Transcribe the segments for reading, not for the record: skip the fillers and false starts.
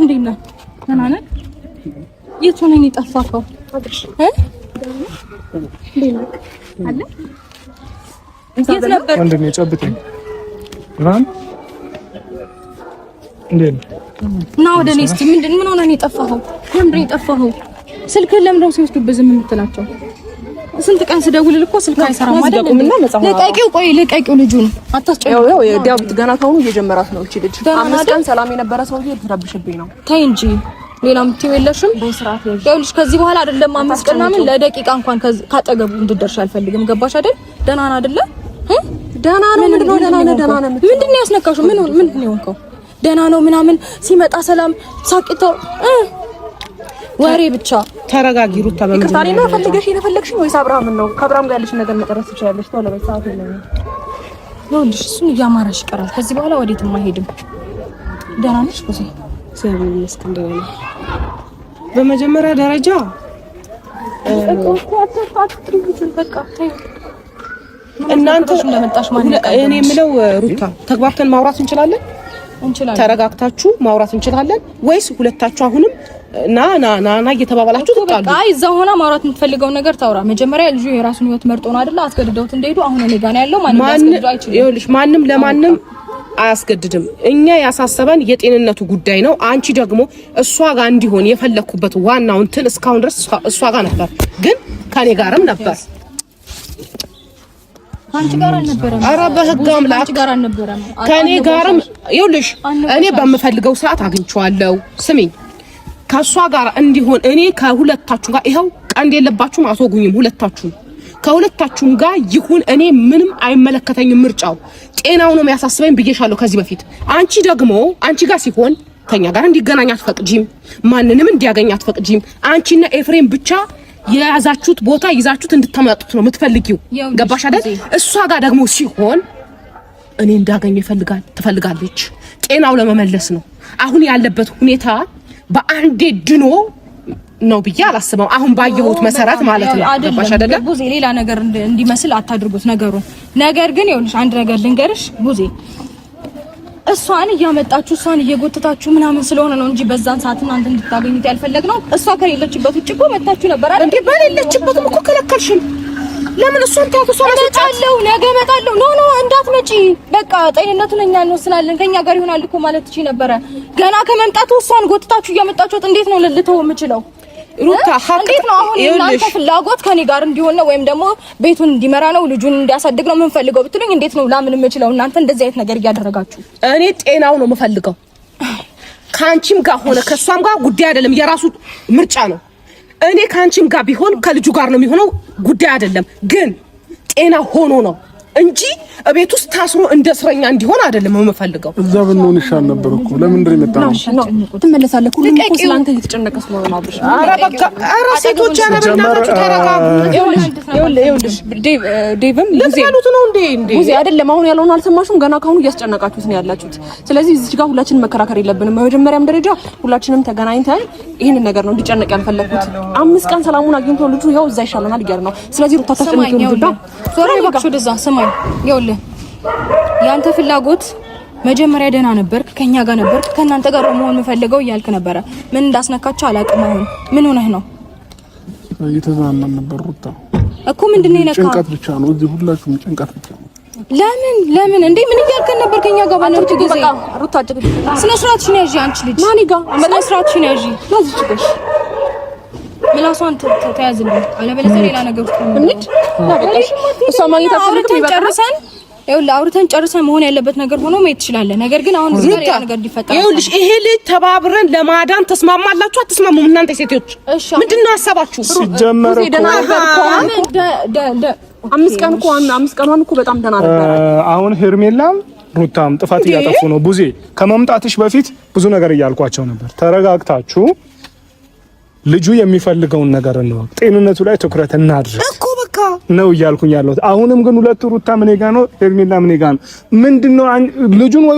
እንዴት ነህ? ደህና ነህ? የት ሆነህ ነው የጠፋኸው? አለ የት ነበር? ወንድሜ ጨብጠኝ። እንዴት ነው ወደ እኔ እስኪ ምን ሆነህ ነው የጠፋኸው? ለምንድን ነው የጠፋኸው? ስልክህን ለምን ነው ሲወስዱብህ ዝም የምትላቸው? ስንት ቀን ስደውልልህ እኮ ስልክ አይሰራም አይደል? ለቀቂው ልጁን አታስጨው። ዳዊት ገና ካሁኑ እየጀመራት ነው እቺ ልጅ። 5 ቀን ሰላም የነበረ ሰውዬ ልትረብሽብኝ ነው። ተይ እንጂ ሌላ ምትይው የለሽም? በስርዓት ይኸውልሽ ከዚህ በኋላ አይደለም 5 ቀን ምናምን ለደቂቃ እንኳን ካጠገቡ እንድትደርሽ አልፈልግም። ገባሽ አይደል? ደህና ነህ አይደለ? ደህና ነው። ምንድን ነው ደህና ነው? ምንድን ነው ያስነካሽው? ምንድን ነው የሆንከው? ደህና ነው ምናምን ሲመጣ ሰላም ሳቂተው ወሬ ብቻ። ተረጋጊ ሩታ። በመጀመሪያ ነው ፈልገሽ ወይስ አብርሃም ነው? ከአብርሃም ጋር ያለሽ ነገር መጨረስ ትችላለሽ። ተው ለበሰዓት ነው። ይኸውልሽ እሱን እያማራሽ ይቀራል። ከዚህ በኋላ ወዴትም አይሄድም። ደህና ነሽ? ቁዚ ሰላም ይመስገን ደህና ነኝ። በመጀመሪያ ደረጃ እናንተ እንደመጣሽ እኔ የምለው ሩታ ተግባብተን ማውራት እንችላለን? ተረጋግታችሁ ማውራት እንችላለን ወይስ ሁለታችሁ አሁንም ና እየተባባላችሁ ትጣሉ? አይ እዛው ሆና ማውራት የምትፈልገው ነገር ታውራ። መጀመሪያ ልጁ የራሱን ህይወት መርጦ ነው አይደል? አስገድደውት እንደሄዱ አሁን እኔ ጋር ነው ያለው። ይኸውልሽ ማንም ለማንም አያስገድድም። እኛ ያሳሰበን የጤንነቱ ጉዳይ ነው። አንቺ ደግሞ እሷ ጋር እንዲሆን የፈለኩበት ዋናው እንትን እስካሁን ድረስ እሷ ጋር ነበር፣ ግን ከኔ ጋርም ነበር። አንቺ ጋር አልነበረም? ኧረ በህግ አምላክ አንቺ ጋር አልነበረም። ከኔ ጋርም ይኸውልሽ እኔ በምፈልገው ሰዓት አግኝቼዋለሁ። ስሚኝ ከሷ ጋር እንዲሆን እኔ ከሁለታችሁ ጋር ይሄው ቀንድ የለባችሁም፣ አስወጉኝም። ከሁለታችሁም ጋር ይሁን። እኔ ምንም አይመለከተኝም። ምርጫው ጤናው ነው የሚያሳስበኝ ብዬሻለሁ ከዚህ በፊት። አንቺ ደግሞ አንቺ ጋር ሲሆን ከኛ ጋር እንዲገናኝ አትፈቅጂም፣ ማንንም እንዲያገኝ አትፈቅጂም። አንቺና ኤፍሬም ብቻ የያዛችሁት ቦታ ይዛችሁት እንድትመጡት ነው የምትፈልጊው። ገባሽ አይደል? እሷ ጋር ደግሞ ሲሆን እኔ እንዳገኘው ትፈልጋለች። ጤናው ለመመለስ ነው። አሁን ያለበት ሁኔታ በአንዴ ድኖ ነው ብዬ አላስበው። አሁን ባየሁት መሰረት ማለት ነው። ገባሽ አይደለ? ቡዜ ሌላ ነገር እንዲመስል አታድርጉት ነገሩን። ነገር ግን ይኸውልሽ አንድ ነገር ልንገርሽ ቡዜ፣ እሷን እያመጣችሁ እሷን እየጎተታችሁ ምናምን ስለሆነ ነው እንጂ በዛን ሰዓት እናንተ እንድታገኙት ያልፈለግነው። እሷ ከሌለችበት ውጭ እኮ መጣችሁ ነበር አይደል? እንዴ በሌለችበትም እኮ ከለከልሽን። ለምን እሷን ታውቁ? ነገ እመጣለሁ። ኖ እንዳትመጪ፣ በቃ ጤንነቱን እኛ እንወስናለን፣ ከኛ ጋር ይሆናል እኮ ማለት ትችይ ነበረ። ገና ከመምጣቱ እሷን ጎትታችሁ እያመጣችሁት እንዴት ነው ልልተው የምችለው? ሩታ እንዴት ነው አሁን እናንተ ፍላጎት ከኔ ጋር እንዲሆን ነው ወይም ደግሞ ቤቱን እንዲመራ ነው ልጁን እንዲያሳድግ ነው የምንፈልገው ብትሉኝ እንዴት ነው ላምን የምችለው? እናንተ እንደዚህ አይነት ነገር እያደረጋችሁ። እኔ ጤናው ነው የምፈልገው። ካንቺም ጋር ሆነ ከሷም ጋር ጉዳይ አይደለም፣ የራሱ ምርጫ ነው። እኔ ካንቺም ጋር ቢሆን ከልጁ ጋር ነው የሚሆነው፣ ጉዳይ አይደለም። ግን ጤና ሆኖ ነው እንጂ እቤት ውስጥ ታስሮ እንደ እስረኛ እንዲሆን አይደለም የምፈልገው። እዛ ብንሆን ይሻል ነበር እኮ። ለምንድን ነው የመጣው? ትመለሳለህ። ሁሉም እኮ ስላንተ እየተጨነቀ ስለሆነ ነው። አብርሽ ኧረ በቃ ኧረ ሴቶች አረብናችሁ ተረጋጉ። ይኸውልሽ ዴቭም ለዘሉት ነው እንዴ ቡዜ አይደለም። አሁን ያለውን አልሰማሽም? ገና ካሁኑ እያስጨነቃችሁት ነው ያላችሁት። ስለዚህ እዚህ ጋር ሁላችንም መከራከር የለብንም። በመጀመሪያም ደረጃ ሁላችንም ተገናኝተን ይሄንን ነገር ነው እንዲጨነቅ ያልፈለኩት። 5 ቀን ሰላሙን አግኝቶ ልጁ ይኸው እዛ ይሻለናል እያለ ነው። ስለዚህ ሩታ ተጨነቂው ልጅ ዳ ዞር በቃ ወደዛ ሰማይ። ይኸውልህ ያንተ ፍላጎት መጀመሪያ ደህና ነበርክ፣ ከኛ ጋር ነበርክ፣ ከናንተ ጋር መሆን የምፈልገው እያልክ ነበረ። ምን እንዳስነካቸው አላውቅም። አሁን ምን ሆነህ ነው? እየተዛናን ነበር ሩታ እኮ። ምንድነው የነካው? ጭንቀት ብቻ ነው። እዚህ ሁላችሁም ጭንቀት ብቻ ነው። ለምን እንዴ? ምን እያልከን ነበር? ከኛ ጋር ባለበት ጊዜ ሩታ ስነ ስርዓትሽን ያዢ። አንቺ ልጅ ማን ጋር ስነ ስርዓትሽን ያዢ። ለዚህ ጭገሽ ምላሷን ተያዝልኝ፣ አለበለዚያ ሌላ ነገር ውስጥ እንሂድ። እሷ ማግኘት አፈልግም። ጨርሰን ይኸውልህ አውርተን ጨርሰን መሆን ያለበት ነገር ሆኖ መሄድ ትችላለህ። ነገር ግን አሁን እዚህ ጋር ሌላ ነገር እንዲፈጠር ይኸውልሽ፣ ይሄ ልጅ ተባብረን ለማዳን ተስማማላችሁ አትስማሙም? እናንተ ሴቶች ምንድነው ሀሳባችሁ? ሲጀመር እኮ 5 ቀን እኮ በጣም ደህና ነበር። አሁን ሄርሜላም ሩታም ጥፋት እያጠፉ ነው። ቡዜ ከመምጣትሽ በፊት ብዙ ነገር እያልኳቸው ነበር። ተረጋግታችሁ ልጁ የሚፈልገውን ነገር ነው፣ ጤንነቱ ላይ ትኩረት እናድርግ እኮ በቃ ነው እያልኩኝ ያለሁት። አሁንም ግን ሁለቱ ሩታ ምን ጋር ነው ሄርሜላ ምን ጋር ነው? ምንድነው ልጁን ወይ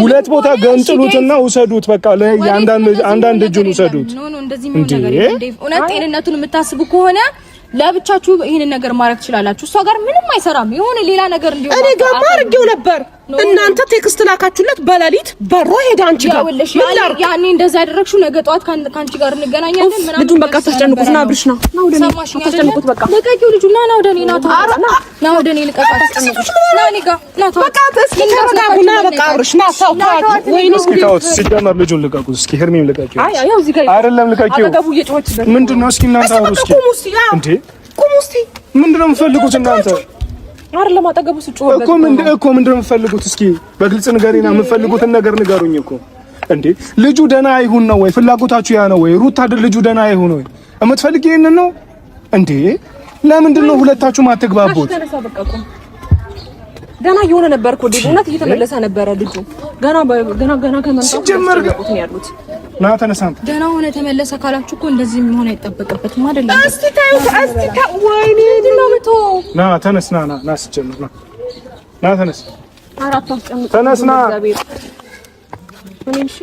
ሁለት ቦታ ገንጥሉትና ውሰዱት። በቃ አንዳንድ እጁን ውሰዱት። ኖ እንደዚህ ምን ነገር እንዴ? እውነት ጤንነቱን የምታስቡ ከሆነ ለብቻችሁ ይሄንን ነገር ማድረግ ትችላላችሁ። እሷ ጋር ምንም አይሰራም። የሆነ ሌላ ነገር እንዲሆን እኔ ጋር አድርጌው ነበር። እናንተ ቴክስት ላካችሁለት በሌሊት በሮ ሄደ አንቺ ጋር ያኔ እንደዛ ያደረግሽው ነገ ጠዋት ካንቺ ጋር እንገናኛለን ምናምን ልጁን በቃ ታስጨንቁት ና ብርሽ ነው ታስጨንቁት በቃ ለቀቂው ልጁ ና ወደ እኔ ና ወደ እኔ ልቀቃት ታስጨንቁት ና እኔ ጋር ና ተው በቃ እስኪ ተረጋጉና በቃ ብርሽ ና ተው ወይኔ እስኪ ተው ሲጀመር ልጁን ልቀቁት እስኪ ሄርሜን ልቀቂው አይ ያው እዚህ ጋር አይደለም ልቀቂው አጠገቡ እየጮኸችበት ምንድነው እስኪ እናንተ አውሩ እስኪ እንዴ ቁሙ እስኪ ምንድነው የምትፈልጉት እናንተ አይደለም አጠገቡ ስጮህበት እኮ ምንድነው የምትፈልጉት እስኪ በግልጽ ንገሪና የምትፈልጉትን ነገር ንገሩኝ እኮ እንዴ ልጁ ደህና አይሁን ነው ወይ ፍላጎታችሁ ያ ነው ወይ ሩታ ልጁ ደህና አይሁን ወይ የምትፈልጊ ይሄንን ነው እንዴ ለምንድን ነው ሁለታችሁ ማትግባቡት ገና እየሆነ ነበር እኮ እውነት እየተመለሰ ነበረ ልጁ ገና ከመምጣቱ ጀመር ነው ያሉት ና ተነሳን ደህና ሆነ ተመለሰ ካላችሁ እኮ እንደዚህ መሆን አይጠበቅበትም አይደለም እስቲ ታዩ ወይኔ ድኖምቶ ና ተነስ ና ሲጀምር ና ተነስ አራት አስቀምጥ ተነስ ና እሺ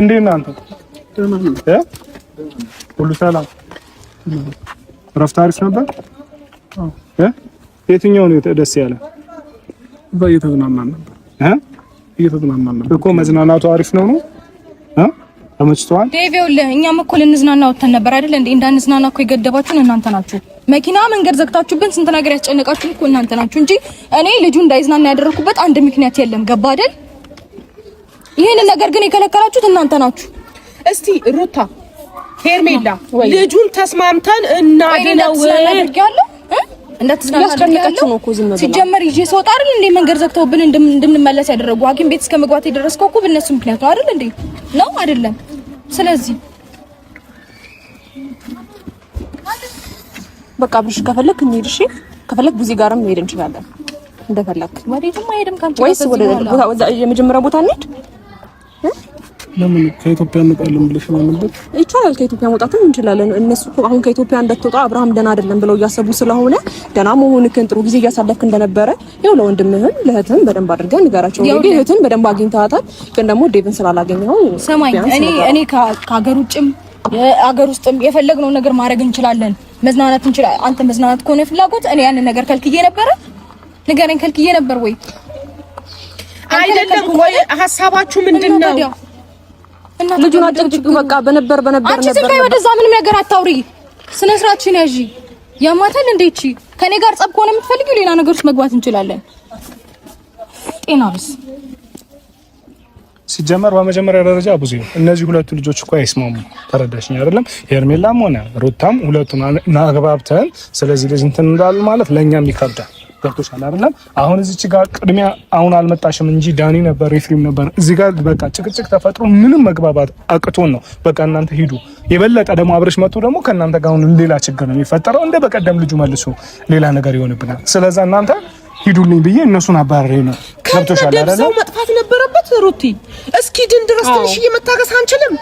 እንዴ እናንተ ሁሉ ሰላም ረፍት አሪፍ ነበር የትኛው ነው ደስ ያለ እየተዝናናን ነበር እኮ መዝናናቱ አሪፍ ነው ተመችቷል ዴቪውል እኛም እኮ ልንዝናና ወተን ነበር አይደል እንዴ እንዳንዝናና እኮ የገደባችሁን እናንተ ናችሁ መኪና መንገድ ዘግታችሁብን ስንት ነገር ያስጨነቃችሁ እኮ እናንተ ናችሁ እንጂ እኔ ልጁ እንዳይዝናና ያደረኩበት አንድ ምክንያት የለም ገባ አይደል ይሄን ነገር ግን የከለከላችሁት እናንተ ናችሁ እስቲ ሩታ ሄርሜላ ልጁን ተስማምተን እናድነው እንዳትዝናናችሁ ነው እኮ ዝም ብላ ሲጀመር ይዤ ሰውጣ አይደል እንዴ መንገድ ዘግተውብን እንድንመለስ ያደረጉ ሐኪም ቤት እስከ መግባት የደረስከው እኮ በእነሱ ምክንያት ነው አይደል እንዴ ነው አይደለም ስለዚህ በቃ ብርሽ ከፈለክ እንሂድ እሺ ከፈለክ ቡዚ ጋርም መሄድ እንችላለን እንደፈለክ ወዴትም አይሄድም ካንቺ ወይስ ወደ የመጀመሪያ ቦታ እንሂድ ለምን ከኢትዮጵያ እንጣለን ብለሽ ነው ነበር ይቻላል ከኢትዮጵያ መውጣትም እንችላለን እነሱ አሁን ከኢትዮጵያ እንደተወጣ አብርሃም ደና አይደለም ብለው እያሰቡ ስለሆነ ደና መሆንክን ጥሩ ጊዜ እያሳለፍክ እንደነበረ ይኸው ለወንድምህም ለእህትም በደንብ አድርገን ንገራቸው እንግዲህ እህትን በደንብ አግኝተሃታል ግን ደግሞ ዴቭን ስላላገኘው ሰማኝ እኔ ከሀገር ውጭም አገር ውስጥም የፈለግነው ነገር ማድረግ እንችላለን መዝናናት እንችላለን አንተ መዝናናት ከሆነ ፍላጎት እኔ ያን ነገር ከልክዬ ነበር ንገረኝ ከልክዬ ነበር ወይ አይደለም ወይ ሐሳባችሁ ምንድነው ልጁን አጨቅጭቁ በቃ በነበር አንቺ ዝም በይ ወደዛ ምንም ነገር አታውሪ ስነ ስርዓትሽን ያዢ ያማታል እንዴ ከኔ ጋር ጸብ ከሆነ የምትፈልጊው ሌላ ነገሮች መግባት እንችላለን ጤናውስ ሲጀመር በመጀመሪያ ደረጃ ብዙ እነዚህ ሁለቱ ልጆች እኮ አይስማሙ ተረዳሽኝ አይደለም ሄርሜላም ሆነ ሩታም ሁለቱን አግባብተን ስለዚህ ልጅ እንትን እንዳል ማለት ለኛም ይከብዳል ገብቶሻል አይደለም አሁን እዚች ጋር ቅድሚያ አሁን አልመጣሽም እንጂ ዳኒ ነበር ኤፍሬም ነበር እዚህ ጋር በቃ ጭቅጭቅ ተፈጥሮ ምንም መግባባት አቅቶን ነው በቃ እናንተ ሂዱ የበለጠ ደግሞ አብረሽ መጡ ደግሞ ከእናንተ ጋር አሁን ሌላ ችግር ነው የሚፈጠረው እንደ በቀደም ልጁ መልሶ ሌላ ነገር ይሆንብናል ስለዚህ እናንተ ሂዱልኝ ብዬ እነሱን አባረሬ ነው ገብቶሻል አይደለም ሰው መጥፋት ነበረበት ሩቲ እስኪ ድን ድረስ ትንሽ እየመታገስ አንችልም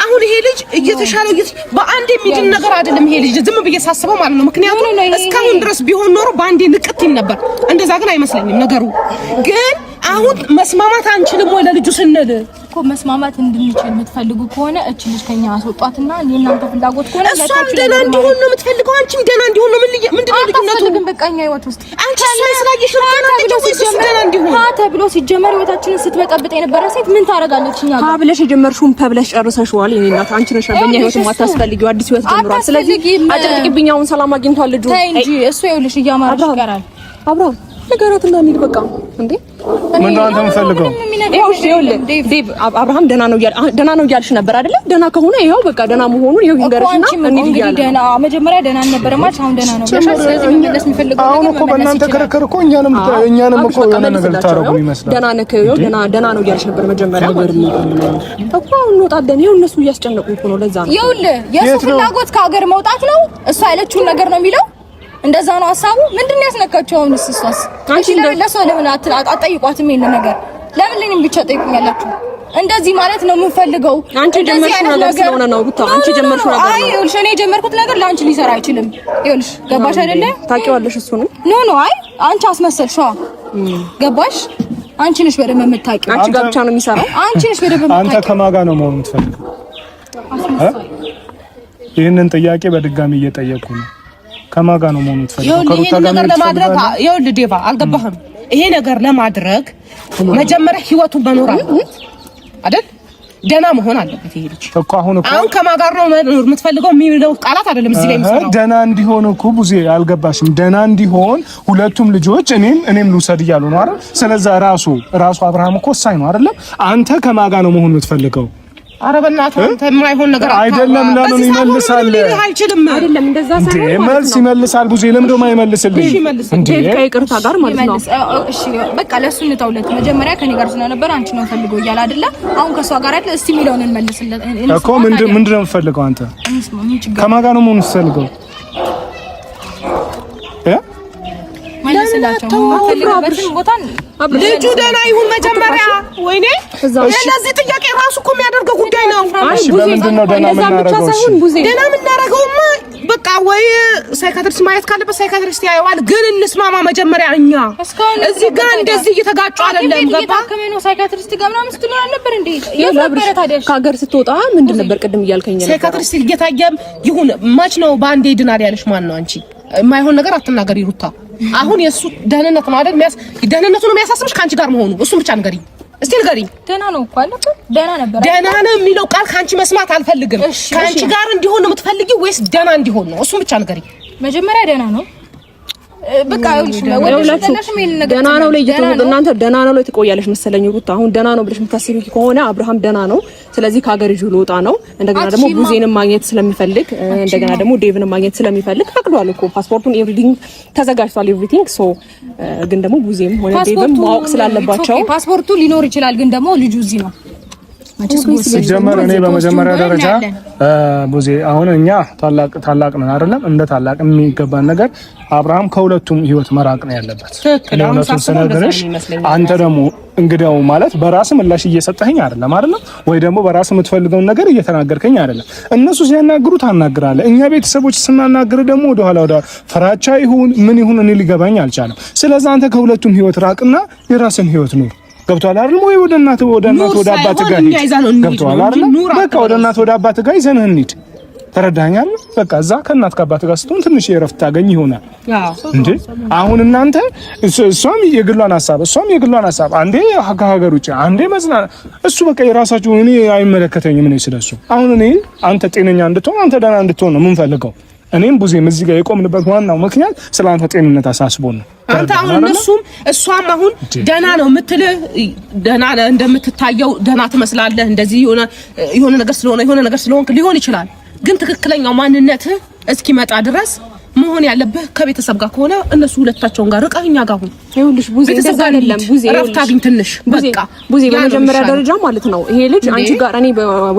አሁን ይሄ ልጅ እየተሻለው በአንዴ የሚድን ነገር አይደለም ይሄ ልጅ ዝም ብዬ ሳስበው ማለት ነው ምክንያቱም እስካሁን ድረስ ቢሆን ኖሮ በአንዴ ንቅት ይል ነበር እንደዛ ግን አይመስለኝም ነገሩ ግን አሁን መስማማት አንችልም ወይ ለልጁ ስንል እኮ መስማማት እንድንችል የምትፈልጉ ከሆነ እቺ ልጅ ከኛ አስወጣትና እናንተ ፍላጎት ከሆነ እሷም ደህና እንዲሆን ነው የምትፈልገው አንቺም ደህና እንዲሆን ነው ምንድነው ልዩነቱ ግን በቃኛ ህይወት ውስጥ አንቺ ስላየሽ ነው ደህና እንዲሆን ተብሎ ሲጀመር ህይወታችንን ስትበጠብጥ የነበረ ሴት ምን ታረጋለች እኛ ጋር ብለሽ የጀመርሽውን ፐብለሽ ጨርሰሽዋል የኔ እናት አንቺ ነሽ በእኛ ህይወት ማታስፈልጊው አዲስ ህይወት ጀምሯል ስለዚህ አጨቅጭቅብኛውን ሰላም አግኝቷል ልጁ ተይ እንጂ እሱ ይኸውልሽ እያማረሽ ይቀራል አብርሃም ነገራትና እንሂድ በቃ እንዴ ምን ነው አንተ የምፈልገው ይኸውልህ ዴቭ አብርሃም ደህና ነው እያልሽ ነበር አይደለ ደህና ከሆነ ይኸው በቃ ደህና መሆኑን ይኸው ይንገርሽና እንሂድ ደህና መጀመሪያ ደህና ነበር ማለት አሁን ደህና ነው ስለዚህ መመለስ የሚፈልገው አሁን እኮ በእናንተ ክርክር እኮ እኛንም እኮ የሆነ ነገር ታረጉ ይመስላል ደህና ነህ ይኸው ደህና ነው እያልሽ ነበር መጀመሪያ እኮ እንወጣለን ይኸው እነሱ እያስጨነቁ እኮ ነው ለዛ ነው ይኸውልህ የሱ ፍላጎት ከሀገር መውጣት ነው እሷ ያለችውን ነገር ነው የሚለው እንደዛ ነው ሐሳቡ ምንድነው ያስነካቸው አሁን እሷስ አንቺ ለሰው ለምን አትጠይቋትም ይሄን ነገር ለምን ለኔም ብቻ ጠይቁኛላችሁ እንደዚህ ማለት ነው የምንፈልገው አንቺ ጀመርሽው ነገር ስለሆነ ነው ብታ አንቺ ጀመርሽው ነገር ነው አይ ይኸውልሽ እኔ የጀመርኩት ነገር ለአንቺ ሊሰራ አይችልም ይኸውልሽ ገባሽ አይደለ ታውቂዋለሽ እሱ ነው ኖ አይ አንቺ አስመሰልሽው ገባሽ አንቺ ነሽ በደንብ የምታውቂው አንቺ ጋር ብቻ ነው የሚሰራው አንቺ ነሽ በደንብ የምታውቂው አንተ ከማን ጋር ነው መሆን የምትፈልገው ይሄንን ጥያቄ በድጋሚ እየጠየቁ ነው ከማን ጋር ነው መሆን የምትፈልገው ከሩታ ጋር ነው ለማድረግ ይኸውልህ ዴቫ አልገባህም ይሄ ነገር ለማድረግ መጀመሪያ ህይወቱን መኖር አለበት አይደል? ደና መሆን አለበት ይሄ ልጅ እኮ አሁን ከማን ጋር ነው የምትፈልገው የሚለው ቃላት አይደለም እዚህ ላይ የሚሰራው። ደና እንዲሆን እኮ ቡዜ አልገባሽም? ደና እንዲሆን ሁለቱም ልጆች እኔም ልውሰድ እያሉ ነው አይደል? ስለዚህ ራሱ አብርሃም እኮ ወሳኝ ነው አይደለም? አንተ ከማን ጋር ነው መሆን የምትፈልገው? ኧረ በእናትህ አንተ የማይሆን ነገር አይደለም። ለምን ይመልሳል? አይችልም አይደለም እንደዛ ሳይሆን መልስ ይመልሳል። ቡዜ ለምን ደማ ይመልስልኝ እንዴ? ከይቅርታ ጋር ማለት ነው። እሺ በቃ ለሱ እንተውለት። መጀመሪያ ከኔ ጋር ስለነበረ አንቺ ነው ፈልጎ እያለ አይደለ? አሁን ከሷ ጋር አይደል? እስቲ ሚለውን እንመልስለት እኮ ምንድን ነው የምፈልገው? አንተ ከማን ጋር ነው መሆን የምትፈልገው? ልጁ ደህና ይሁን መጀመሪያ። ወይኔ ለዚህ ጥያቄ ራሱ እኮ የሚያደርገው ጉዳይ ነው። እሺ በምንድን ነው ደህና የምናደርገው? ደህና የምናደርገውማ በቃ ወይ ሳይካትሪስት ማየት ካለበት ሳይካትሪስት ያየዋል። ግን እንስማማ መጀመሪያ። እኛ እዚህ ጋር እንደዚህ እየተጋጩ አይደለም። ገባ ከመኖ ሳይካትሪስት ጋር ምናምን ስትሉ ነበር እንዴ? ከሀገር ስትወጣ ምንድን ነበር ቅድም እያልከኝ ነበር? ሳይካትሪስት እየታየም ይሁን መች ነው በአንዴ ድናል ያለሽ ማን ነው? አንቺ የማይሆን ነገር አትናገሪ ሩታ። አሁን የሱ ደህንነት ነው አይደል? ደህንነቱ ነው የሚያሳስብሽ ከአንቺ ጋር መሆኑ። እሱን ብቻ ንገሪኝ እስቲ ንገሪኝ። ደህና ነው እኮ አለ። ደህና ነበር። ደህና ነው የሚለው ቃል ከአንቺ መስማት አልፈልግም። ከአንቺ ጋር እንዲሆን ነው የምትፈልጊው ወይስ ደህና እንዲሆን ነው? እሱን ብቻ ንገሪኝ። መጀመሪያ ደህና ነው በቃ ደህና ነው ላይ እናንተ ደህና ነው ላይ ትቆያለሽ መሰለኝ ሩታ። አሁን ደህና ነው ብለሽ የምታስቢ ከሆነ አብርሃም ደህና ነው፣ ስለዚህ ከሀገር ይዞ ልወጣ ነው። እንደገና ደግሞ ቡዜንም ማግኘት ስለሚፈልግ እንደገና ደግሞ ዴቭንም ማግኘት ስለሚፈልግ ፈቅዷል እኮ ፓስፖርቱን ኤቭሪቲንግ ተዘጋጅቷል። ኤቭሪቲንግ ሶ ግን ደግሞ ቡዜም ሆነ ዴቭም ማወቅ ስላለባቸው ፓስፖርቱ ሊኖር ይችላል፣ ግን ደግሞ ልጁ እዚህ ነው። ሲጀመር እኔ በመጀመሪያ ደረጃ ቡዜ አሁን እኛ ታላቅ ነን አይደለም? እንደ ታላቅ የሚገባን ነገር አብርሃም ከሁለቱም ህይወት መራቅ ነው ያለበት። እውነቱን ስነግርሽ አንተ ደግሞ እንግዲያው ማለት በራስ ምላሽ እየሰጠኸኝ አይደለም አይደለም? ወይ ደግሞ በራስ የምትፈልገውን ነገር እየተናገርከኝ አይደለም። እነሱ ሲያናግሩ ታናግራለህ፣ እኛ ቤተሰቦች ስናናግር ደግሞ ወደ ፍራቻ ይሁን ምን ይሁን እኔ ሊገባኝ አልቻለም። ስለዚህ አንተ ከሁለቱም ህይወት ራቅና የራስን ህይወት ኑር። ገብቷል አይደል? ወይ ወደ እናት ወደ አባት ጋር ሂድ። ገብቷል አይደል? በቃ ወደ እናት ወደ አባት ጋር ይዘንህ እንሂድ። ተረዳኸኛል? በቃ እዛ ከእናት ከአባት ጋር ስትሆን ትንሽ የእረፍት ታገኝ ይሆናል እንዴ። አሁን እናንተ እሷም የግሏን ሀሳብ አንዴ ከሀገር ውጭ አንዴ መዝናና፣ እሱ በቃ የራሳችሁ እኔ አይመለከተኝም። እኔ ስለሱ አሁን እኔ አንተ ጤነኛ እንድትሆን አንተ ደህና እንድትሆን ነው የምንፈልገው። እኔም ቡዜም እዚህ ጋር የቆምንበት ዋናው ምክንያት ስለአንተ ጤንነት አሳስቦን ነው። አንተ አሁን እሷም አሁን ደህና ነው የምትልህ፣ ደህና እንደምትታየው ደህና ትመስላለህ። እንደዚህ የሆነ ነገር ስለሆንክ ሊሆን ይችላል። ግን ትክክለኛው ማንነትህ እስኪመጣ ድረስ መሆን ያለብህ ከቤተሰብ ጋር ከሆነ እነሱ ሁለታቸውን ጋር ርቀኛ ጋር ሁን። ይኸውልሽ ቡዜ እንደዛ አይደለም። ቡዜ እረፍት አግኝ ትንሽ በቃ ቡዜ በመጀመሪያ ደረጃ ማለት ነው ይሄ ልጅ አንቺ ጋር እኔ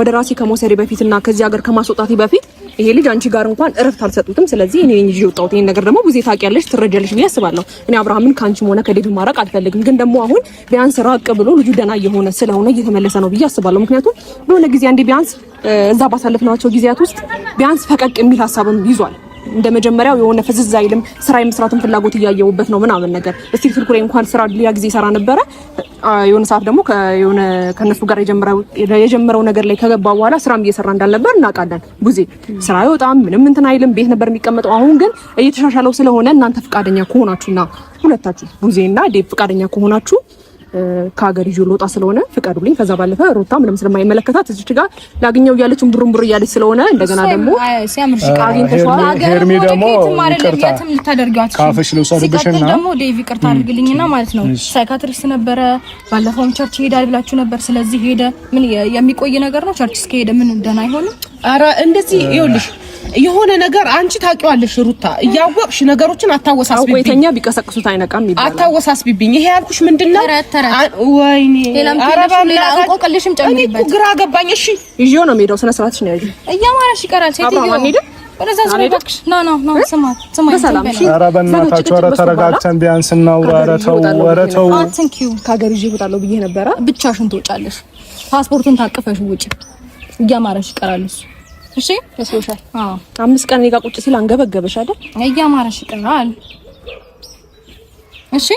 ወደ ራሴ ከመውሰዴ በፊትና ከዚህ ሀገር ከማስወጣቴ በፊት ይሄ ልጅ አንቺ ጋር እንኳን እረፍት አልሰጡትም። ስለዚህ እኔ ነኝ ይዤ ወጣሁት። ይሄን ነገር ደግሞ ቡዜ ታውቂያለሽ፣ ትረጃለሽ ብዬ አስባለሁ። እኔ አብርሃምን ካንቺም ሆነ ከዴቭ ማራቅ አልፈልግም። ግን ደግሞ አሁን ቢያንስ ራቅ ብሎ ልጁ ደህና እየሆነ ስለሆነ እየተመለሰ ነው ብዬ አስባለሁ። ምክንያቱም በሆነ ጊዜ አንዴ ቢያንስ እዛ ባሳለፍናቸው ጊዜያት ውስጥ ቢያንስ ፈቀቅ የሚል ሀሳብም ይዟል። እንደ መጀመሪያው የሆነ ፍዝዝ አይልም። ስራ የመስራትን ፍላጎት እያየውበት ነው ምናምን ነገር እስቲ ስልኩ ላይ እንኳን ስራ ሊያ ጊዜ ሰራ ነበረ። የሆነ ሰዓት ደግሞ ከነሱ ጋር የጀመረው ነገር ላይ ከገባ በኋላ ስራም እየሰራ እንዳልነበር እናውቃለን። ቡዜ ስራ አይወጣም ምንም እንትን አይልም፣ ቤት ነበር የሚቀመጠው። አሁን ግን እየተሻሻለው ስለሆነ እናንተ ፍቃደኛ ከሆናችሁና ሁለታችሁ ቡዜና ዴቭ ፍቃደኛ ከሆናችሁ ከሀገር ይዞ ልወጣ ስለሆነ ፍቀዱልኝ። ከዛ ባለፈ ሩታ ምንም ስለማይመለከታት እዚች ጋር ላግኘው እያለች ብሩር እያለች ስለሆነ እንደገና ደግሞ ሲያምርሽ ቃሊን ተሽዋል። ሄርሜ ደግሞ ይቅርታ ልታደርጋችሁ ካፍሽ ልውሰድብሽና ደግሞ ዴቭ ይቅርታ አድርግልኝና ማለት ነው ሳይካትሪስት ነበረ ባለፈውም ቸርች ሄዳል ብላችሁ ነበር። ስለዚህ ሄደ ምን የሚቆይ ነገር ነው? ቸርች እስከሄደ ምን ደህና አይሆንም? ኧረ እንደዚህ ይኸውልሽ የሆነ ነገር አንቺ ታውቂዋለሽ ሩታ፣ እያወቅሽ ነገሮችን አታወሳስቢብኝ። ወይተኛ ቢቀሰቅሱት አይነቃም ይባላል። አታወሳስቢብኝ። ይሄ ያልኩሽ ምንድነው? ወይኔ ሌላ እንቆቅልሽም ጨምሪበት። ግራ ገባኝ። እሺ ይዤው ነው የምሄደው። ስነ ስርዓትሽ ነው ያዥ። እያማረሽ ይቀራል ሴትዮ። ወደዛ ዝምባክሽ ና ስማ በሰላም እሺ። ኧረ በእናታችሁ ኧረ ተረጋግተን ቢያንስ እናውራ። ኧረ ተው ከሀገር ይዤ እወጣለሁ ብዬ ነበረ። ብቻሽን ትወጫለሽ። ፓስፖርቱን ታቅፈሽ ውጪ። እያማረሽ ይቀራል እሱ። እሺ ተስሎሻል። 5 ቀን እኔ ጋር ቁጭ ሲል አንገበገበሽ አይደል? እያማረሽ ይቀራል። እሺ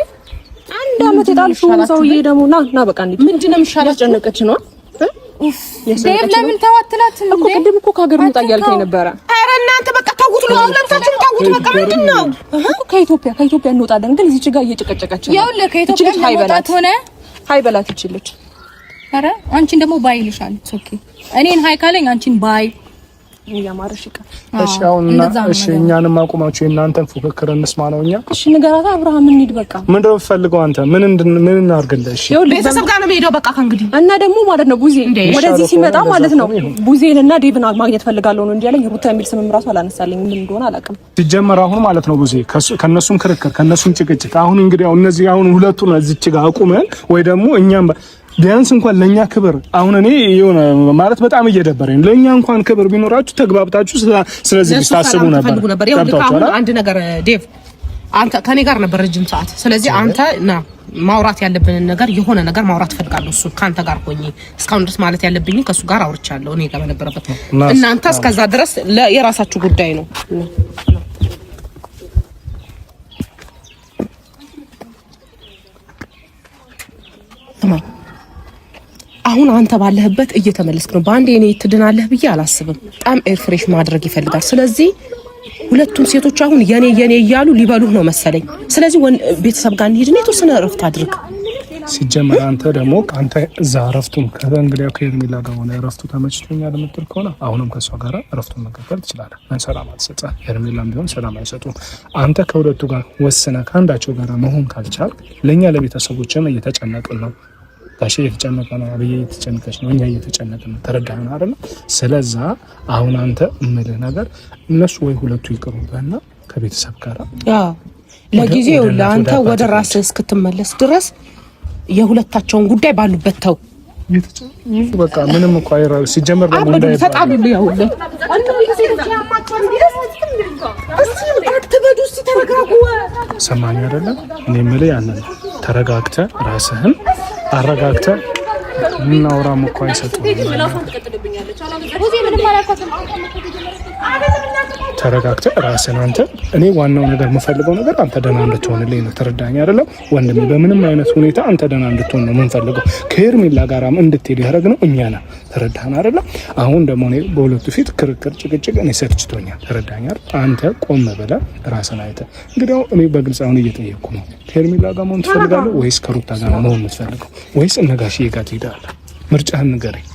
አንድ አመት የጣልሽው ሰውዬ ደግሞ ና በቃ እንዴ ምንድነው የሚሻለው? ያስጨነቀች ነው ዴቭ ለምን ተዋትላት እኮ ቅድም እኮ ከሀገር መውጣ እያልከኝ ነበረ። ኧረ እናንተ በቃ ተውት ለምታችሁ ታውቁት በቃ ምንድነው ከኢትዮጵያ እንወጣለን ግን እዚህ ጋር እየጨቀጨቀች ነው ያው ለከኢትዮጵያ ለመውጣት ሆነ ሃይ በላት ይችላል አረ አንቺን ደግሞ ባይ ይልሻል ኦኬ እኔን ሃይ ካለኝ አንቺን ባይ ያማረሽ ይቀር እሺ አሁንና እሺ እኛንም አቁማችሁ እናንተን ፉክክር እንስማ ነው እኛ እሺ ንገራታ አብርሃም እንሂድ በቃ ምንድን ነው የምትፈልገው አንተ ምን እናርግልሽ ቤተሰብ ጋር ነው የምሄደው በቃ ከእንግዲህ እና ደግሞ ማለት ነው ቡዜ ወደዚህ ሲመጣ ማለት ነው ቡዜንና ዴቭን ማግኘት ፈልጋለሁ ነው እንዴ ያለኝ ሩታ የሚል ስምም ራሱ አላነሳለኝ ምን እንደሆነ አላውቅም ሲጀመር አሁን ማለት ነው ቡዜ ከነሱም ክርክር ከነሱም ጭቅጭቅ አሁን እንግዲህ እነዚህ አሁን ሁለቱን እዚች ጋር አቁመን ወይ ደግሞ እኛም ቢያንስ እንኳን ለኛ ክብር አሁን እኔ የሆነ ማለት በጣም እየደበረኝ ለኛ እንኳን ክብር ቢኖራችሁ ተግባብታችሁ ስለዚህ ታስቡ ነበር ያው ልካሁን አንድ ነገር ዴቭ አንተ ከኔ ጋር ነበር ረጅም ሰዓት ስለዚህ አንተ ና ማውራት ያለብንን ነገር የሆነ ነገር ማውራት ፈልጋለሁ እሱ ካንተ ጋር ሆኜ እስካሁን ድረስ ማለት ያለብኝ ከሱ ጋር አውርቻለሁ እኔ ጋር በነበረበት እናንተ እስከዛ ድረስ የራሳችሁ ጉዳይ ነው አሁን አንተ ባለህበት እየተመለስክ ነው ባንዴ እኔ ትድናለህ ብዬ አላስብም በጣም ኤርፍሬሽ ማድረግ ይፈልጋል ስለዚህ ሁለቱም ሴቶች አሁን የኔ እያሉ ሊበሉህ ነው መሰለኝ ስለዚህ ቤተሰብ ጋር እንሂድና የተወሰነ እረፍት አድርግ ሲጀመር አንተ ደግሞ አንተ እዛ እረፍቱን ከእንግዲያው ከሄርሜላ ጋር ሆነ እረፍቱ ተመችቶኛል የምትል ከሆነ አሁንም ከሷ ጋር እረፍቱን መቀጠል ትችላለህ ሰላም አትሰጥም ሄርሜላም ቢሆን ሰላም አይሰጡም አንተ ከሁለቱ ጋር ወስነህ ከአንዳቸው ጋር መሆን ካልቻልክ ለኛ ለቤተሰቦችም እየተጨነቅን ነው ታሽ እየተጨነቀ ነው አብዬ እየተጨነቀች ነው እኛ እየተጨነቅን ነው ተረዳኸን አይደል ስለዛ አሁን አንተ እምልህ ነገር እነሱ ወይ ሁለቱ ይቅሩበና ከቤተሰብ ጋር ለጊዜው ለአንተ ወደ ራስህ እስክትመለስ ድረስ የሁለታቸውን ጉዳይ ባሉበት ተው በቃ ምንም እኮ አይራው ሲጀመር ደግሞ እንዳይባል ተጣብሉ ያውለ ሰማኝ አይደለ እኔ የምልህ ያንን ተረጋግተህ ራስህን አረጋግተህ እናውራ እኮ አይሰጡም ተረጋግተህ ራስህን አንተ እኔ ዋናው ነገር የምፈልገው ነገር አንተ ደህና እንድትሆንልኝ ነው ተረዳኸኝ አይደለም ወንድሜ በምንም አይነት ሁኔታ አንተ ደህና እንድትሆን ነው የምንፈልገው ከሄርሜላ ጋራም እንድትሄድ ያደረግነው እኛ ነን ተረዳኸኝ አይደለም አሁን ደግሞ እኔ በሁለቱ ፊት ክርክር ጭቅጭቅ እኔ ሰልችቶኛል ተረዳኸኝ አይደል አንተ ቆም ብለህ ራስህን አይተህ እንግዲህ እኔ በግልጽ አሁን እየጠየቅኩ ነው ከሄርሜላ ጋር መሆን ትፈልጋለህ ወይስ ከሩታ ጋር መሆን የምትፈልገው ወይስ እነጋሽዬ ጋር ትሄዳለህ ምርጫህን ንገረኝ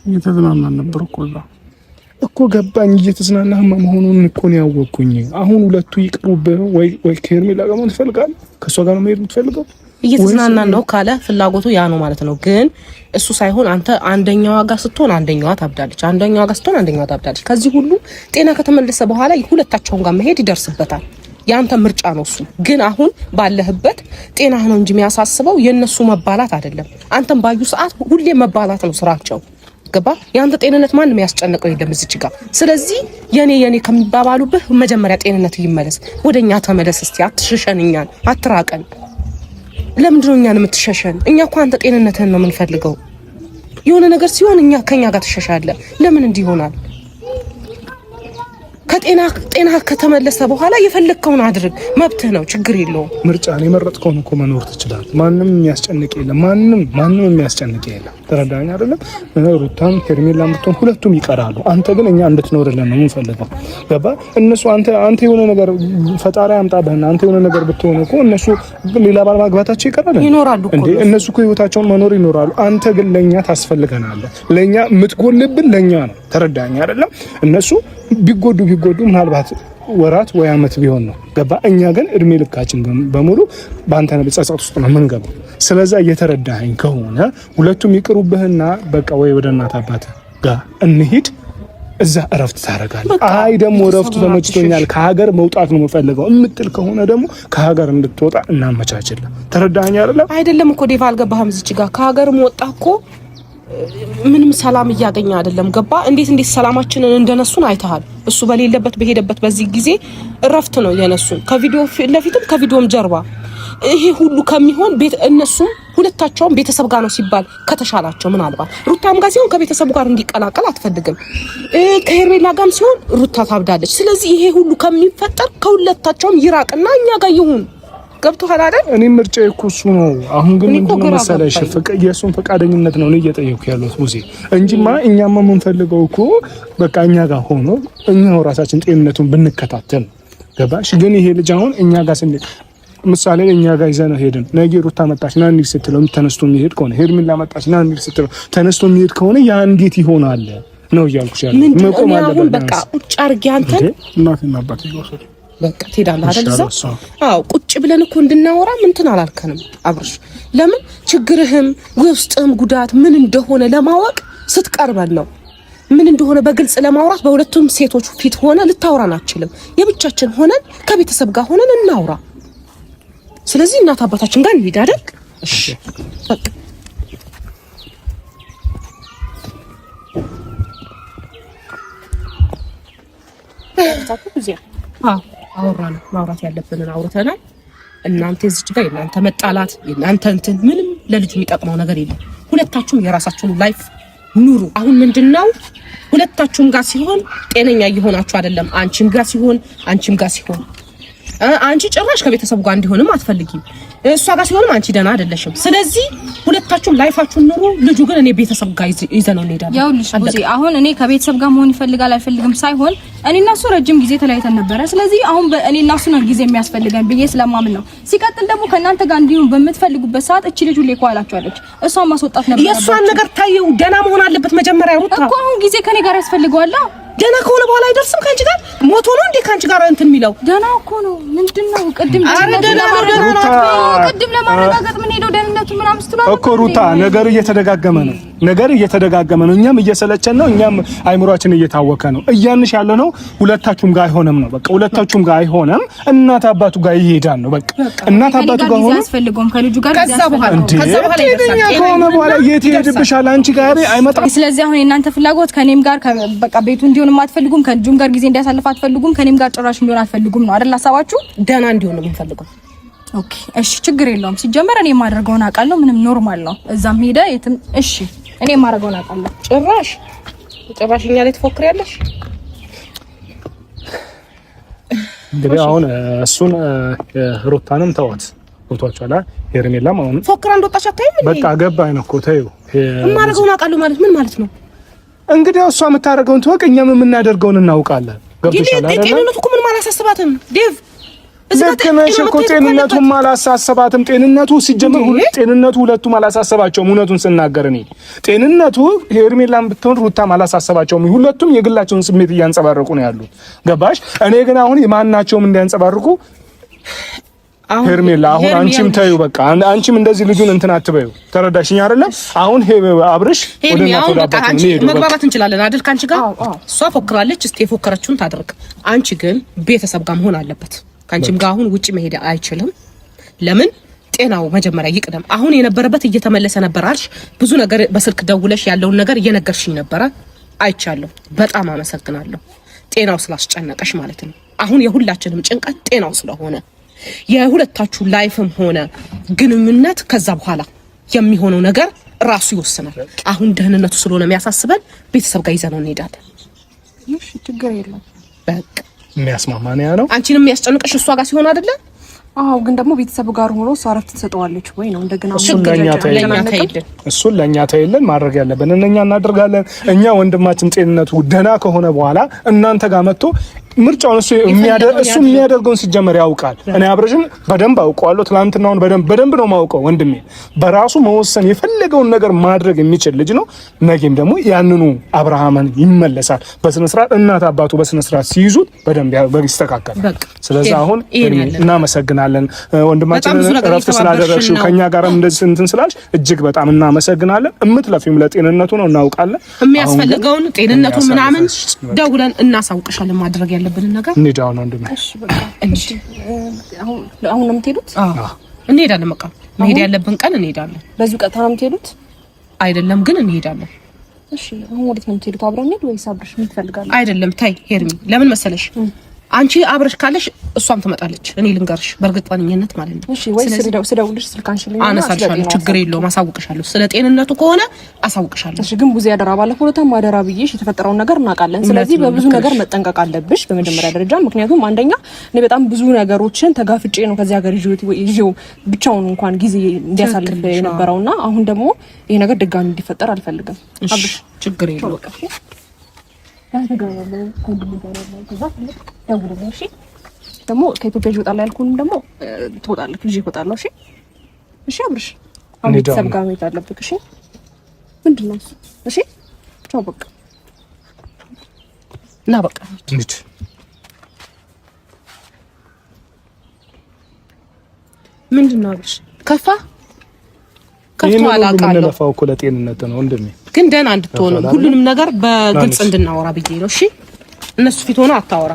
እየተዝናናን ነበር እኮ ገባኝ እየተዝናናህ መሆኑን እኮ ነው ያወቅኩኝ አሁን ሁለቱ ይቅሩብህ ወይ ከሄርሜላ ጋር መሆን ትፈልጋለህ ከሷ ጋር ነው መሄድ የምትፈልገው እየተዝናናን ነው ካለ ፍላጎቱ ያ ነው ማለት ነው ግን እሱ ሳይሆን አንተ አንደኛዋ ጋር ስትሆን አንደኛዋ ታብዳለች ከዚህ ሁሉ ጤና ከተመለሰ በኋላ ሁለታቸውን ጋር መሄድ ይደርስበታል ያንተ ምርጫ ነው እሱ ግን አሁን ባለህበት ጤናህ ነው እንጂ የሚያሳስበው የነሱ መባላት አይደለም አንተም ባዩ ሰዓት ሁሌ መባላት ነው ስራቸው ገባ ያንተ ጤንነት ማንንም ያስጨንቀው የለም እዚህ ጋር ስለዚህ የኔ ከሚባባሉበት መጀመሪያ ጤንነት ይመለስ ወደኛ ተመለስ እስቲ አትሸሸንኛን አትራቀን ለምንድን ነው እኛን የምትሸሸን እኛ እኮ አንተ ጤንነትህን ነው የምንፈልገው የሆነ ነገር ሲሆን እኛ ከኛ ጋር ትሸሻለህ ለምን እንዲህ ይሆናል ከጤና ከተመለሰ በኋላ የፈለከውን አድርግ መብትህ ነው ችግር የለውም ምርጫን የመረጥከውን እኮ መኖር ትችላለህ ማንንም የሚያስጨንቅ የለም ማንንም የሚያስጨንቅ የለም ተረዳኸኝ አይደለም ሩታም ሄርሜላም ብትሆን ሁለቱም ይቀራሉ አንተ ግን እኛ እንድትኖርልን ነው የምንፈልገው ገባ እነሱ አንተ የሆነ ነገር ፈጣሪ ያምጣብህና አንተ የሆነ ነገር ብትሆን እኮ እነሱ ሌላ ባል ማግባታቸው ይቀራል ይኖራሉ እንዴ እነሱ እኮ ህይወታቸውን መኖር ይኖራሉ አንተ ግን ለኛ ታስፈልገናለህ ለኛ የምትጎልብን ለኛ ነው ተረዳኸኝ አይደለም እነሱ ቢጎዱ ምናልባት ወራት ወይ አመት ቢሆን ነው ገባ እኛ ግን እድሜ ልካችን በሙሉ ባንተ ነው ጸጸት ውስጥ ነው የምንገባው ስለዚህ እየተረዳኸኝ ከሆነ ሁለቱም ይቅሩብህና በቃ ወይ ወደ እናት አባት ጋር እንሂድ እዛ እረፍት ታረጋለህ አይ ደግሞ እረፍቱ ተመችቶኛል ከሀገር መውጣት ነው የምፈልገው እምትል ከሆነ ደግሞ ከሀገር እንድትወጣ እናመቻችልህ ተረዳኸኝ አይደለም እኮ ዴቭ አልገባህም እዚህ ጋር ከሀገር ወጣ እኮ ምንም ሰላም እያገኘ አይደለም ገባ እንዴት ሰላማችንን እንደነሱን አይተሃል እሱ በሌለበት በሄደበት በዚህ ጊዜ እረፍት ነው የነሱን ከቪዲዮ ለፊትም ከቪዲዮም ጀርባ ይሄ ሁሉ ከሚሆን ቤት እነሱም ሁለታቸውም ቤተሰብ ጋር ነው ሲባል ከተሻላቸው ምናልባት ሩታም ጋር ሲሆን ከቤተሰቡ ጋር እንዲቀላቀል አትፈልግም ከሄርሜላ ጋርም ሲሆን ሩታ ታብዳለች ስለዚህ ይሄ ሁሉ ከሚፈጠር ከሁለታቸውም ይራቅና እኛ ጋር ይሁን ገብቶሃል አይደል? እኔ ምርጫዬ እኮ እሱ ነው። አሁን ግን ምንድነው መሰለሽ የእሱን ፈቃደኝነት ነው እኔ እየጠየኩ ያለሁት ሙዚ እንጂማ እኛማ የምንፈልገው እኮ በቃ እኛ ጋር ሆኖ እኛው ራሳችን ጤንነቱን ብንከታተል ገባሽ? ግን ይሄ ልጅ አሁን እኛ ጋር ስንል ምሳሌ እኛ ጋር ይዘነው ሄድን ነገ ሩታ መጣች ና እንሂድ ስትለው ተነስቶ የሚሄድ ከሆነ ሄርሜላ መጣች ና እንሂድ ስትለው ተነስቶ የሚሄድ ከሆነ ያ እንዴት ይሆናል ነው እያልኩሽ ያለው። መቆም አለበት። በቃ ቁጭ አድርጌ አንተን እናትና አባቴ ይወሰዱ በቃ ትሄዳለህ አይደል? እዛ አዎ ቁጭ ብለን እኮ እንድናወራ እንትን አላልከንም አብርሽ። ለምን ችግርህም ውስጥም ጉዳት ምን እንደሆነ ለማወቅ ስትቀርበን ነው። ምን እንደሆነ በግልጽ ለማውራት በሁለቱም ሴቶች ፊት ሆነ ልታወራን አትችልም። የብቻችን ሆነን ከቤተሰብ ጋር ሆነን እናውራ። ስለዚህ እናት አባታችን ጋር እንሂድ አይደል? እሺ በቃ አወራን። ማውራት ያለብንን አውርተናል። እናንተ እዚህ ጋር የእናንተ መጣላት የእናንተ እንትን ምንም ለልጁ የሚጠቅመው ነገር የለም። ሁለታችሁም የራሳችሁን ላይፍ ኑሩ። አሁን ምንድነው ሁለታችሁም ጋር ሲሆን ጤነኛ እየሆናችሁ አይደለም። አንቺም ጋር ሲሆን አንቺ ጭራሽ ከቤተሰብ ጋር እንዲሆንም አትፈልጊም። እሷ ጋር ሲሆንም አንቺ ደህና አይደለሽም። ስለዚህ ሁለታችሁም ላይፋችሁን ኑሩ። ልጁ ግን እኔ ቤተሰብ ጋር ይዘነው እንሄዳለን። ያው ልጅ ቡዜ አሁን እኔ ከቤተሰብ ጋር መሆን ይፈልጋል አይፈልግም ሳይሆን እኔና እሱ ረጅም ጊዜ ተለያይተን ነበረ። ስለዚህ አሁን እኔና እሱ ነው ጊዜ የሚያስፈልገን ብዬ ስለማምን ነው። ሲቀጥል ደግሞ ከእናንተ ጋር እንዲሆን በምትፈልጉበት ሰዓት እቺ ልጅ ሁሌ ኳላችኋለች። እሷን ማስወጣት ነበር። የእሷን ነገር ታየው ደህና መሆን አለበት መጀመሪያ ሩታ እኮ አሁን ጊዜ ከኔ ጋር ያስፈልገዋል። ደህና ከሆነ በኋላ አይደርስም ካንቺ ጋር ሞቶ ነው እንዴ ካንቺ ጋር እንትን የሚለው ደህና እኮ ነው። ምንድነው ቅድም ለማረጋገጥ ምን ሄደው ደህንነቱ ምናምን ስትሏል እኮ ሩታ ነገር እየተደጋገመ ነው። እኛም እየሰለቸን ነው። እኛም አይምሮአችን እየታወከ ነው። እያንሽ ያለ ነው ሁለታችሁም ጋር አይሆንም ነው። በቃ ሁለታችሁም ጋር አይሆንም። እናት አባቱ ጋር ይሄዳል ነው። በቃ እናት አባቱ ጋር ሆነ ያስፈልገውም ከልጁ ጋር ከዛ በኋላ የት ይሄድብሻል? አንቺ ጋር አይመጣም። ስለዚህ አሁን የእናንተ ፍላጎት ከኔም ጋር በቃ ቤቱ እንዲሆን አትፈልጉም፣ ከልጁም ጋር ጊዜ እንዲያሳልፍ አትፈልጉም፣ ከኔም ጋር ጭራሽ እንዲሆን አትፈልጉም ነው አይደል ሐሳባችሁ? ደህና እንዲሆን ነው የምንፈልገው። ኦኬ እሺ ችግር የለውም። ሲጀመር እኔ የማደርገውን አውቃለሁ። ምንም ኖርማል ነው። እዛም ሄደ የትም እሺ እኔ የማደርገውን አውቃለሁ። ጭራሽ እኛ ላይ ትፎክሪያለሽ። እንግዲህ አሁን እሱን ሩታንም ተዋት ፎቶቿላ ሄርሜላም አሁን ፎክራ እንደወጣች አታይም። በቃ ገባኝ እኮ ተይው። የማደርገውን አውቃለሁ ማለት ምን ማለት ነው? እንግዲህ እሷ የምታደርገውን ትወቅ፣ እኛም የምናደርገውን እናውቃለን። ገብቶሻል አይደል? ጤንነቱ እኮ ምንም አላሳስባትም ዴቭ። ልክ ነሽ እኮ ጤንነቱም አላሳስባትም። ጤንነቱ ሲጀምር ጤንነቱ ሁለቱም አላሳስባቸውም። እውነቱን ስናገር እኔ ጤንነቱ ሄርሜላም ብትሆን ሩታም አላሳስባቸውም። ሁለቱም የግላቸውን ስሜት እያንጸባረቁ ነው ያሉት። ገባሽ? እኔ ግን አሁን የማናቸውም እንዲያንጸባርቁ ሄርሜላ አሁን አንቺም ታዩ በቃ አንቺም እንደዚህ ልጁን እንትን አትበዩ። ተረዳሽኝ አይደለ? አሁን አብርሽ ወደና ተዳባችሁ ነው መግባባት እንችላለን አይደል? ካንቺ ጋር እሷ ፎክራለች። እስቲ የፎከረችውን ታድርግ። አንቺ ግን ቤተሰብ ጋር መሆን አለበት። ካንቺም ጋር አሁን ውጪ መሄድ አይችልም። ለምን? ጤናው መጀመሪያ ይቅደም። አሁን የነበረበት እየተመለሰ ነበር አልሽ። ብዙ ነገር በስልክ ደውለሽ ያለውን ነገር እየነገርሽኝ ነበረ። አይቻለሁ። በጣም አመሰግናለሁ። ጤናው ስላስጨነቀሽ ማለት ነው። አሁን የሁላችንም ጭንቀት ጤናው ስለሆነ የሁለታችሁ ላይፍም ሆነ ግንኙነት ከዛ በኋላ የሚሆነው ነገር ራሱ ይወስናል። አሁን ደህንነቱ ስለሆነ የሚያሳስበን ቤተሰብ ጋር ይዘነው እንሄዳለን። እሺ ችግር የለም። በቃ የሚያስማማ ነው ያለው። አንቺንም የሚያስጨንቅሽ እሷ ጋር ሲሆን አይደለ? አዎ ግን ደግሞ ቤተሰብ ጋር ሆኖ እሷ እረፍት ትሰጠዋለች ወይ ነው እንደገና እሱን ለኛ ታይልን ማድረግ ያለብን እኛ እናደርጋለን። እኛ ወንድማችን ጤንነቱ ደህና ከሆነ በኋላ እናንተ ጋር መጥቶ ምርጫውን እሱ የሚያደርገውን ሲጀመር ያውቃል። እኔ አብርሽን በደንብ አውቀዋለሁ። ትናንትናውን በደንብ ነው ማውቀው። ወንድሜ በራሱ መወሰን የፈለገውን ነገር ማድረግ የሚችል ልጅ ነው። ነገም ደግሞ ያንኑ አብርሃምን ይመለሳል በስነ ስርዓት እናት አባቱ በስነ ስርዓት ሲይዙት በደንብ ይስተካከላል። ስለዚህ አሁን እናመሰግናለን ወንድማችን ረፍት ስላደረግሽው ከኛ ጋርም እንደዚህ እንትን ስላልሽ እጅግ በጣም እናመሰግናለን። እምትለፊም ለጤንነቱ ነው እናውቃለን። የሚያስፈልገውን ጤንነቱ ምናምን ደውለን እናሳውቅሻለን ማድረግ ያለብን ነገር እንዴዳው ነው እንደማ እሺ በቃ እንዴ አሁን ነው የምትሄዱት? እንሄዳለን። በቃ መሄድ ያለብን ቀን እንሄዳለን። በዚሁ ቀጥታ ነው የምትሄዱት? አይደለም ግን እንሄዳለን። እሺ አሁን ወዴት ነው የምትሄዱት? አብረን እንሂድ ወይስ አብረሽ ምን ትፈልጋለህ? አይደለም ታይ ሄርሚ፣ ለምን መሰለሽ አንቺ አብረሽ ካለሽ እሷም ትመጣለች። እኔ ልንገርሽ በእርግጠኝነት ማለት ነው። እሺ ወይ ስደውልሽ ስልክ አንቺልኝ አነሳልሻለሁ። ችግር የለውም አሳውቅሻለሁ። ስለ ጤንነቱ ከሆነ አሳውቅሻለሁ። እሺ ግን ቡዜ አደራ ባለፈው ለታም አደራ ብዬሽ የተፈጠረውን ነገር እናውቃለን። ስለዚህ በብዙ ነገር መጠንቀቅ አለብሽ በመጀመሪያ ደረጃ። ምክንያቱም አንደኛ እኔ በጣም ብዙ ነገሮችን ተጋፍጬ ነው ከዚህ ሀገር ይዤው ብቻውን እንኳን ጊዜ እንዲያሳልፍ የነበረውና አሁን ደግሞ ይሄ ነገር ድጋሚ እንዲፈጠር አልፈልግም። አብሽ ችግር የለውም ደግሞ ከኢትዮጵያ ይወጣል ያልኩንም ደግሞ ትወጣለህ ልጅ ይወጣል። እሺ እሺ አብርሽ አሁን ቤተሰብ ጋር መሄድ አለብህ። እሺ ምንድን ነው እሺ ቻው በቃ ና በቃ እንዴ ምንድን ነው አብርሽ ከፋ አላውቃለሁ። ለፋው እኮ ለጤንነት ነው እንደምን ግን ደህና እንድትሆኑ ሁሉንም ነገር በግልጽ እንድናወራ ብዬ ነው። እሺ እነሱ ፊት ሆነ አታወራ